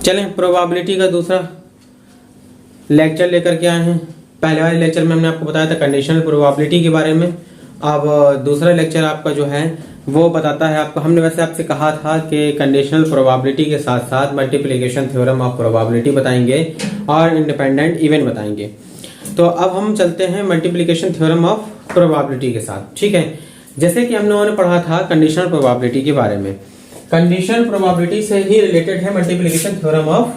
चलें प्रोबेबिलिटी का दूसरा लेक्चर लेकर के आए हैं। पहले वाले लेक्चर में हमने आपको बताया था कंडीशनल प्रोबेबिलिटी के बारे में। अब दूसरा लेक्चर आपका जो है वो बताता है आपको, हमने वैसे आपसे कहा था कि कंडीशनल प्रोबेबिलिटी के साथ साथ मल्टीप्लिकेशन थ्योरम ऑफ प्रोबेबिलिटी बताएंगे और इंडिपेंडेंट इवेंट बताएंगे। तो अब हम चलते हैं मल्टीप्लिकेशन थ्योरम ऑफ प्रोबेबिलिटी के साथ। ठीक है, जैसे कि हम लोगों ने पढ़ा था कंडीशनल प्रोबेबिलिटी के बारे में, कंडीशनल प्रोबेबिलिटी से ही रिलेटेड है मल्टीप्लिकेशन थ्योरम ऑफ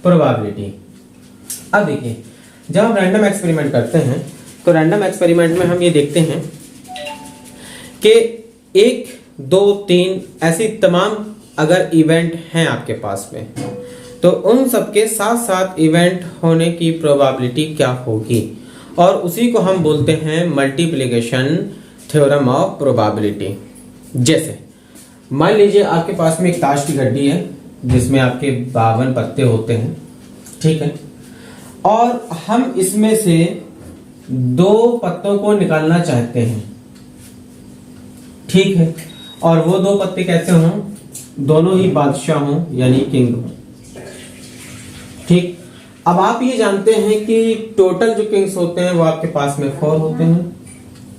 प्रोबेबिलिटी। अब देखिए, जब हम रैंडम एक्सपेरिमेंट करते हैं तो रैंडम एक्सपेरिमेंट में हम ये देखते हैं कि 1, 2, 3 ऐसी तमाम अगर इवेंट हैं आपके पास में, तो उन सबके साथ साथ इवेंट होने की प्रोबेबिलिटी क्या होगी, और उसी को हम बोलते हैं मल्टीप्लिकेशन थ्योरम ऑफ प्रोबेबिलिटी। जैसे मान लीजिए आपके पास में एक ताश की गड्डी है जिसमें आपके 52 पत्ते होते हैं, ठीक है, और हम इसमें से 2 पत्तों को निकालना चाहते हैं, ठीक है, और वो 2 पत्ते कैसे हों, दोनों ही बादशाह हों यानी किंग हों। ठीक, अब आप ये जानते हैं कि टोटल जो किंग्स होते हैं वो आपके पास में 4 होते हैं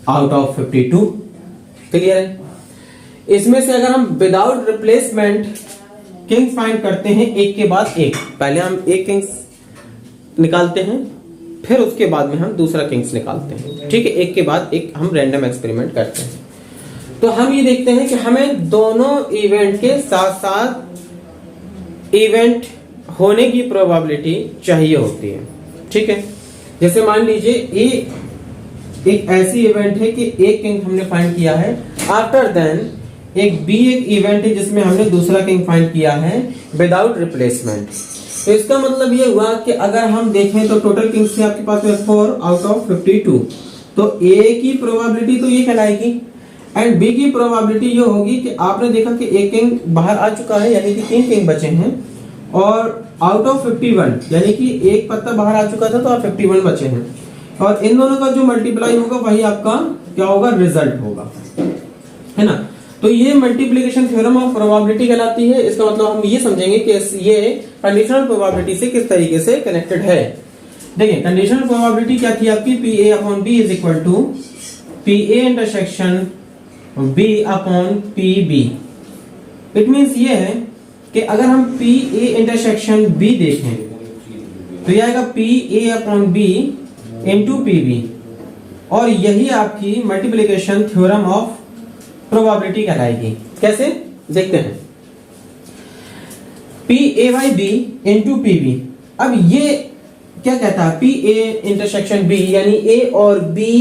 आउट ऑफ 52। क्लियर है? इसमें से अगर हम विदाउट रिप्लेसमेंट किंग्स फाइंड करते हैं एक के बाद एक, पहले हम एक किंग्स निकालते हैं, फिर उसके बाद में हम दूसरा किंग्स निकालते हैं, ठीक है, एक के बाद एक हम रैंडम एक्सपेरिमेंट करते हैं। तो हम ये देखते हैं कि हमें दोनों इवेंट के साथ साथ इवेंट होने की प्रोबेबिलिटी चाहिए होती है। ठीक है, जैसे मान लीजिए ए एक ऐसी इवेंट है कि एक किंग हमने फाइंड किया है, आफ्टर देन एक बी एक इवेंट है जिसमें हमने दूसरा किंग फाइंड किया है विदाउट रिप्लेसमेंट। तो इसका मतलब ये हुआ कि अगर हम देखें तो टोटल किंग्स थे आपके पास में 4 आउट ऑफ 52, तो ए की प्रोबेबिलिटी तो ये कहलाएगी एंड बी की प्रोबेबिलिटी ये होगी कि आपने देखा कि एक किंग बाहर आ चुका है यानी कि 3 किंग बचे हैं, और आउट ऑफ 51 यानी कि एक पत्ता बाहर आ चुका था तो आप 51 बचे हैं, और इन दोनों का जो मल्टीप्लाई होगा वही आपका क्या होगा, रिजल्ट होगा, है ना। तो ये मल्टीप्लिकेशन थ्योरम ऑफ प्रोबेबिलिटी कहलाती है। इसका मतलब हम ये समझेंगे कि ये कंडीशनल प्रोबेबिलिटी से किस तरीके से कनेक्टेड है। देखिए कंडीशनल प्रोबेबिलिटी क्या थी आपकी, P A upon B is equal to P A intersection B upon P B. It means ये है कि अगर हम पी ए इंटरसेक्शन बी देखें तो यह आएगा P A upon B into P B, और यही आपकी मल्टीप्लिकेशन थ्योरम ऑफ प्रोबेबिलिटी कहलाएगी। कैसे देखते हैं, P A by B into P B. अब ये क्या कहता है, पी ए इंटरसेक्शन बी यानी ए और बी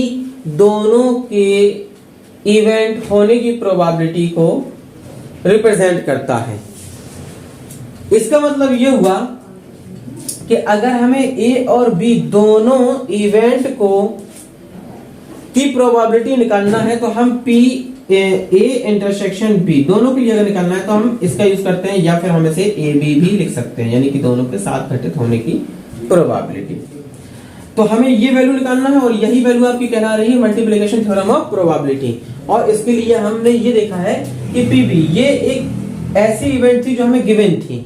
दोनों के इवेंट होने की प्रोबेबिलिटी को रिप्रेजेंट करता है। इसका मतलब ये हुआ कि अगर हमें ए और बी दोनों इवेंट को की प्रोबेबिलिटी निकालना है तो हम पी ए इंटरसेक्शन बी दोनों के लिए अगर निकालना है तो हम इसका यूज करते हैं, या फिर हम इसे ए बी भी लिख सकते हैं, यानी कि दोनों के साथ घटित होने की प्रोबेबिलिटी। तो हमें ये वैल्यू निकालना है और यही वैल्यू आपकी कहला रही है मल्टीप्लिकेशन थ्योरम ऑफ प्रोबेबिलिटी। और इसके लिए हमने ये देखा है कि पी बी ये एक ऐसी इवेंट थी जो हमें गिवन थी,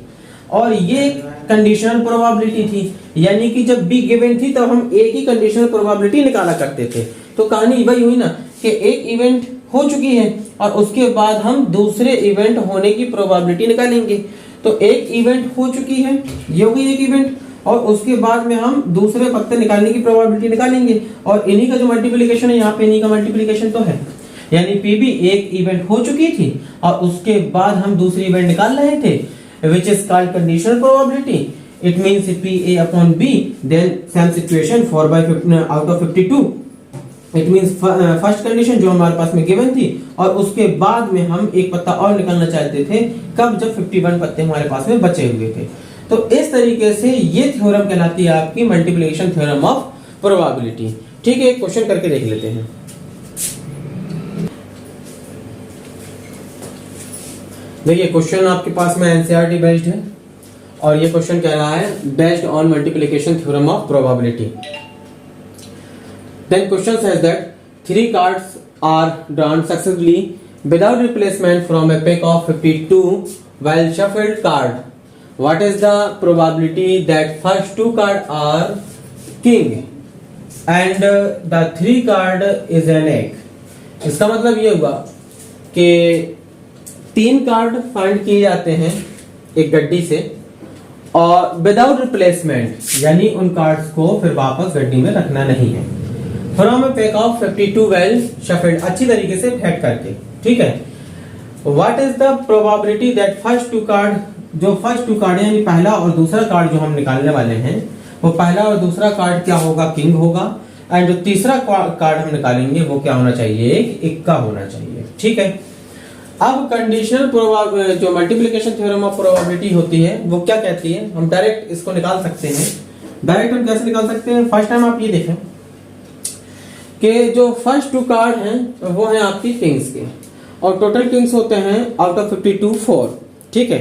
और ये कंडीशनल प्रोबेबिलिटी थी, यानी कि जब बी गिवन थी तब हम ए की कंडीशनल प्रोबेबिलिटी निकाला करते थे। तो कहानी वही हुई ना कि एक इवेंट हो चुकी है और उसके बाद हम दूसरे इवेंट होने की प्रोबेबिलिटी निकालेंगे। तो एक इवेंट हो चुकी है, ये हो गई एक इवेंट, और उसके बाद में हम दूसरे पत्ते निकालने की प्रोबेबिलिटी निकालेंगे, और इन्हीं का जो मल्टीप्लिकेशन है यहाँ पे इन्हीं का मल्टीप्लिकेशन तो है, यानी पीबी एक इवेंट हो चुकी थी और उसके बाद हम दूसरी इवेंट निकाल रहे थे, which is called conditional probability. It means PA upon B, then same situation 4 by 50 out of 52. It means first condition जो हमारे पास में गिवन थी, और उसके बाद में हम एक पत्ता और निकालना चाहते थे, कब, जब 51 पत्ते हमारे पास में बचे हुए थे। तो इस तरीके से ये थ्योरम कहलाती है आपकी मल्टीप्लिकेशन थ्योरम ऑफ प्रोबेबिलिटी। ठीक है, एक क्वेश्चन करके देख लेते हैं। देखिए क्वेश्चन आपके पास में एनसीईआरटी बेस्ड है, और ये क्वेश्चन कह रहा है based on multiplication theorem of probability. Then question says that 3 cards are drawn successively without replacement from a pack of 52 while shuffled card, what is the probability that first two card are king and the three card is an egg? इसका मतलब ये हुआ कि 3 card find किए जाते हैं एक गड्डी से और विदाउट रिप्लेसमेंट, यानी उन कार्ड्स को फिर वापस गड्डी में रखना नहीं है। From a pack of 52 well shuffled, अच्छी तरीके से फेंक करके, ठीक है। What is the probability that first two card, जो फर्स्ट टू कार्ड यानी पहला और दूसरा कार्ड जो हम निकालने वाले हैं, वो पहला और दूसरा कार्ड क्या होगा, किंग होगा, एंड जो तीसरा कार्ड हम निकालेंगे वो क्या होना चाहिए, एक इक्का होना चाहिए, ठीक है। अब कंडीशनल जो मल्टीप्लिकेशन थ्योरम ऑफ प्रोबेबिलिटी होती है वो क्या कहती है, हम डायरेक्ट इसको निकाल सकते हैं। डायरेक्ट हम कैसे निकाल सकते हैं, फर्स्ट टाइम आप ये देखें कि जो फर्स्ट टू कार्ड हैं वो हैं आपकी किंग्स के, और टोटल किंग्स होते हैं आउट ऑफ 52 4, ठीक है।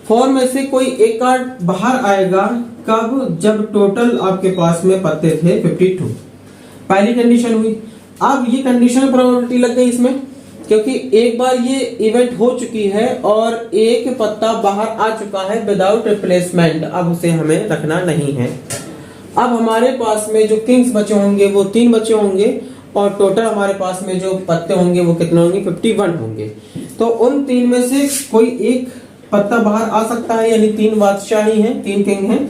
4 में से कोई एक कार्ड बाहर आएगा कब, जब टोटल आपके पास में पत्ते थे 52, पहली कंडीशन हुई। अब ये कंडीशनल प्रोबेबिलिटी लग गई इसमें, क्योंकि एक बार ये इवेंट हो चुकी है और एक पत्ता बाहर आ चुका है विदाउट रिप्लेसमेंट, अब उसे हमें रखना नहीं है। अब हमारे पास में जो किंग्स बचे होंगे वो 3 बचे होंगे, और टोटल हमारे पास में जो पत्ते होंगे वो कितने होंगे, 51 होंगे। तो उन 3 में से कोई एक पत्ता बाहर आ सकता है, यानी 3 बादशाही हैं, 3 किंग हैं,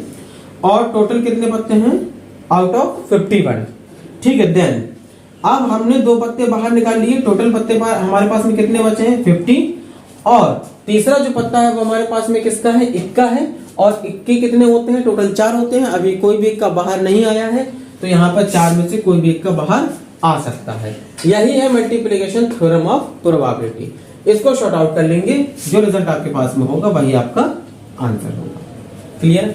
और टोटल कितने पत्ते हैं, आउट ऑफ 51, ठीक है। देन अब हमने 2 पत्ते बाहर निकाल लिए, टोटल पत्ते हमारे पास में कितने बचे हैं, 50, और तीसरा जो पत्ता है वो हमारे पास में किसका है, इक्का है, और इक्के कितने होते हैं, टोटल 4 होते हैं। अभी कोई भी इक्का बाहर नहीं आया है, तो यहाँ पर 4 में से कोई भी इक्का बाहर आ सकता है। यही है मल्टीप्लिकेशन थ्योरम ऑफ प्रोबेबिलिटी। इसको शॉर्ट आउट कर लेंगे, जो रिजल्ट आपके पास में होगा वही आपका आंसर होगा। क्लियर?